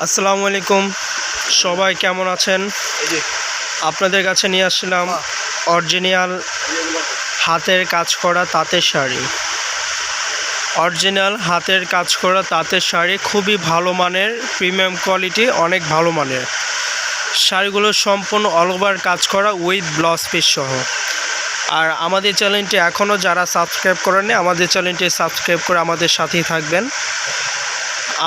আসসালামু আলাইকুম, সবাই কেমন আছেন? আপনাদের কাছে নিয়ে আসলাম অরিজিনাল হাতের কাজ করা তাঁতের শাড়ি। অরিজিনাল হাতের কাজ করা তাঁতের শাড়ি খুবই ভালো মানের, প্রিমিয়াম কোয়ালিটি, অনেক ভালো মানের শাড়িগুলো সম্পূর্ণ অল ওভার কাজ করা উইথ ব্লাউজ পিস সহ। আর আমাদের চ্যানেলটি এখনও যারা সাবস্ক্রাইব করেননি, আমাদের চ্যানেলটি সাবস্ক্রাইব করে আমাদের সাথেই থাকবেন।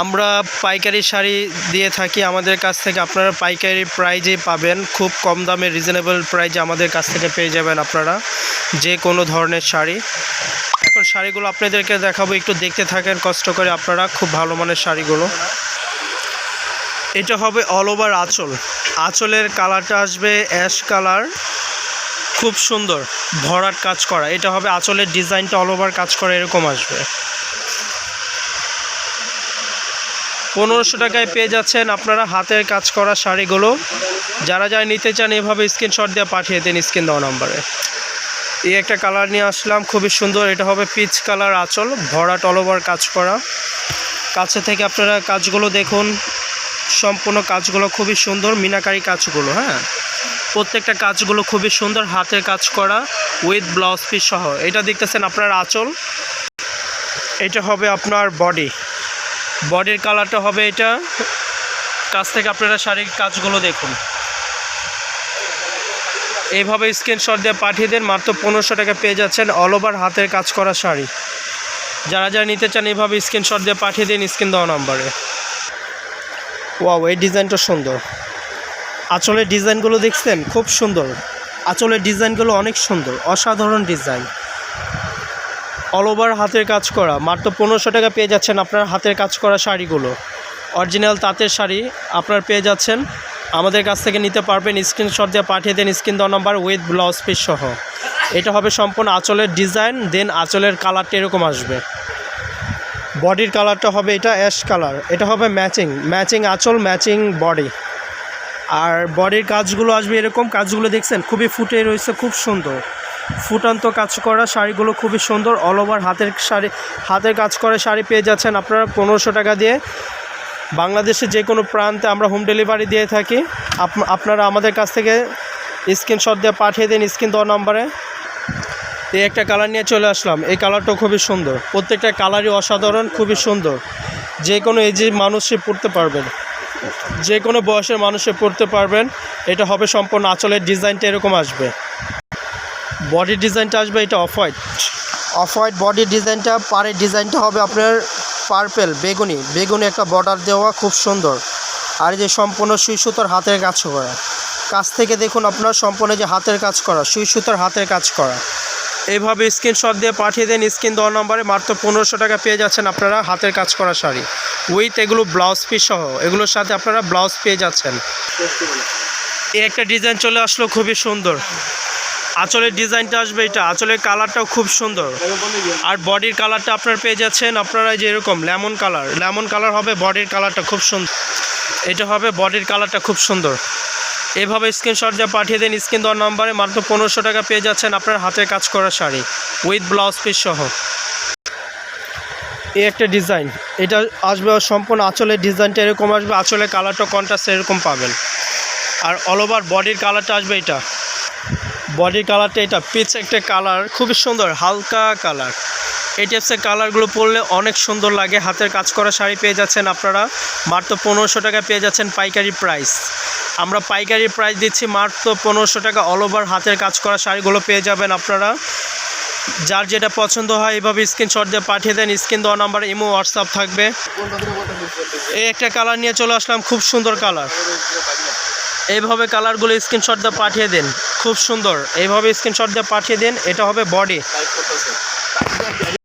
আমরা পাইকারি শাড়ি দিয়ে থাকি, আমাদের কাছ থেকে আপনারা পাইকারি প্রাইজে পাবেন, খুব কম দামে রিজনেবল প্রাইজে আমাদের কাছ থেকে পেয়ে যাবেন আপনারা যে কোনো ধরনের শাড়ি। এখন শাড়িগুলো আপনাদেরকে দেখাবো, একটু দেখতে থাকেন কষ্ট করে আপনারা, খুব ভালো মানের শাড়িগুলো। এটা হবে অল ওভার আঁচল, আঁচলের কালারটা আসবে অ্যাশ কালার, খুব সুন্দর ভরাট কাজ করা। এটা হবে আঁচলের ডিজাইনটা অল ওভার কাজ করা, এরকম আসবে। 1500 টাকায় পেয়ে যাচ্ছেন আপনারা হাতের কাজ করা শাড়িগুলো। যারা যারা নিতে চান এভাবে স্ক্রিনশট দিয়ে পাঠিয়ে দেন স্ক্রিন দেওয়া নাম্বারে। এই একটা কালার নিয়ে আসলাম, খুবই সুন্দর। এটা হবে পিচ কালার আঁচল, ভরাট অল ওভার কাজ করা। কাছে থেকে আপনারা কাজগুলো দেখুন, সম্পূর্ণ কাজগুলো খুবই সুন্দর, মিনাকারি কাজগুলো। হ্যাঁ, প্রত্যেকটা কাজগুলো খুবই সুন্দর, হাতের কাজ করা উইথ ব্লাউজ পিস সহ। এটা দেখতেছেন আপনার আঁচল, এটা হবে আপনার বডির কালারটা হবে এটা। কাছ থেকে আপনারা শাড়ির কাজগুলো দেখুন, এইভাবে স্ক্রিনশট দিয়ে পাঠিয়ে দেন। মাত্র 1500 টাকা পেয়ে যাচ্ছেন অল ওভার হাতের কাজ করা শাড়ি। যারা যারা নিতে চান এইভাবে স্ক্রিনশট দিয়ে পাঠিয়ে দিন স্ক্রিন দেওয়া নাম্বারে। ওয়াও, এই ডিজাইনটা সুন্দর। আঁচলের ডিজাইনগুলো দেখছেন, খুব সুন্দর। আঁচলের ডিজাইনগুলো অনেক সুন্দর, অসাধারণ ডিজাইন, অল ওভার হাতের কাজ করা। মাত্র 1500 টাকা পেয়ে যাচ্ছেন আপনার হাতের কাজ করা শাড়িগুলো। অরিজিনাল তাঁতের শাড়ি আপনারা পেয়ে যাচ্ছেন, আমাদের কাছ থেকে নিতে পারবেন। স্ক্রিনশট দিয়ে পাঠিয়ে দেন স্ক্রিন দেওয়া নাম্বার উইথ ব্লাউজ পিস সহ। এটা হবে সম্পূর্ণ আঁচলের ডিজাইন, দেন আঁচলের কালারটা এরকম আসবে। বডির কালারটা হবে এটা অ্যাশ কালার, এটা হবে ম্যাচিং আঁচল, ম্যাচিং বডি। আর বডির কাজগুলো আসবে এরকম। কাজগুলো দেখছেন খুবই ফুটে রয়েছে, খুব সুন্দর ফুটান্ত কাজ করা শাড়িগুলো, খুবই সুন্দর। অল ওভার হাতের কাজ করা শাড়ি পেয়ে যাচ্ছেন আপনারা 1500 টাকা দিয়ে। বাংলাদেশের যে কোনো প্রান্তে আমরা হোম ডেলিভারি দিয়ে থাকি। আপনারা আমাদের কাছ থেকে স্ক্রিনশট দিয়ে পাঠিয়ে দিন স্ক্রিন দেওয়া নাম্বারে। এই একটা কালার নিয়ে চলে আসলাম, এই কালারটাও খুবই সুন্দর। প্রত্যেকটা কালারই অসাধারণ, খুবই সুন্দর। যে কোনো এজের মানুষে পরতে পারবেন, যে কোনো বয়সের মানুষে পরতে পারবেন। এটা হবে সম্পূর্ণ আঁচলের ডিজাইনটা এরকম আসবে। বডির ডিজাইনটা আসবে এটা অফ হোয়াইট বডির ডিজাইনটা। পাড়ের ডিজাইনটা হবে আপনার পার্পেল, বেগুনি একটা বর্ডার দেওয়া, খুব সুন্দর। আর এই যে সম্পূর্ণ সুই সুতার হাতের কাজ করা। কাছ থেকে দেখুন আপনার সম্পূর্ণ যে হাতের কাজ করা, সুই সুতার হাতের কাজ করা। এইভাবে স্ক্রিনশট দিয়ে পাঠিয়ে দেন স্ক্রিন দেওয়া নম্বরে। মাত্র 1500 টাকা পেয়ে যাচ্ছেন আপনারা হাতের কাজ করা শাড়ি উইথ এগুলো ব্লাউজ পিস সহ। এগুলোর সাথে আপনারা ব্লাউজ পেয়ে যাচ্ছেন। এই একটা ডিজাইন চলে আসলো, খুবই সুন্দর। আঁচলের ডিজাইনটা আসবে এটা, আঁচলের কালারটাও খুব সুন্দর। আর বডির কালারটা আপনারা পেয়ে যাচ্ছেন আপনারা যে এরকম লেমন কালার হবে বডির কালারটা, খুব সুন্দর। এটা হবে বডির কালারটা, খুব সুন্দর। এভাবে স্ক্রিনশট দিয়ে পাঠিয়ে দেন স্ক্রিন দেওয়ার নাম্বারে। মাত্র 1500 টাকা পেয়ে যাচ্ছেন আপনার হাতের কাজ করা শাড়ি উইথ ব্লাউজ পিস সহ। এই একটা ডিজাইন, এটা আসবে সম্পূর্ণ আঁচলের ডিজাইনটা এরকম আসবে। আঁচলের কালারটা কন্ট্রাস্ট এরকম পাবেন। আর অল ওভার বডির কালারটা আসবে এটা, বডির কালারটা এটা পিচ একটা কালার, খুবই সুন্দর, হালকা কালার। এই টাইপসের কালারগুলো পরলে অনেক সুন্দর লাগে। হাতের কাজ করা শাড়ি পেয়ে যাচ্ছেন আপনারা মাত্র 1500 টাকা পেয়ে যাচ্ছেন পাইকারি প্রাইস। আমরা পাইকারি প্রাইস দিচ্ছি মাত্র 1500 টাকা। অল ওভার হাতের কাজ করা শাড়িগুলো পেয়ে যাবেন আপনারা। যার যেটা পছন্দ হয় এভাবে স্ক্রিনশট দিয়ে পাঠিয়ে দেন স্ক্রিন দেওয়া নাম্বারে। ইমো হোয়াটসঅ্যাপ থাকবে। এই একটা কালার নিয়ে চলে আসলাম, খুব সুন্দর কালার। এইভাবে কালারগুলো স্ক্রিনশট দিয়ে পাঠিয়ে দেন, খুব সুন্দর। এইভাবে স্ক্রিনশট দিয়ে পাঠিয়ে দিন। এটা হবে বডি,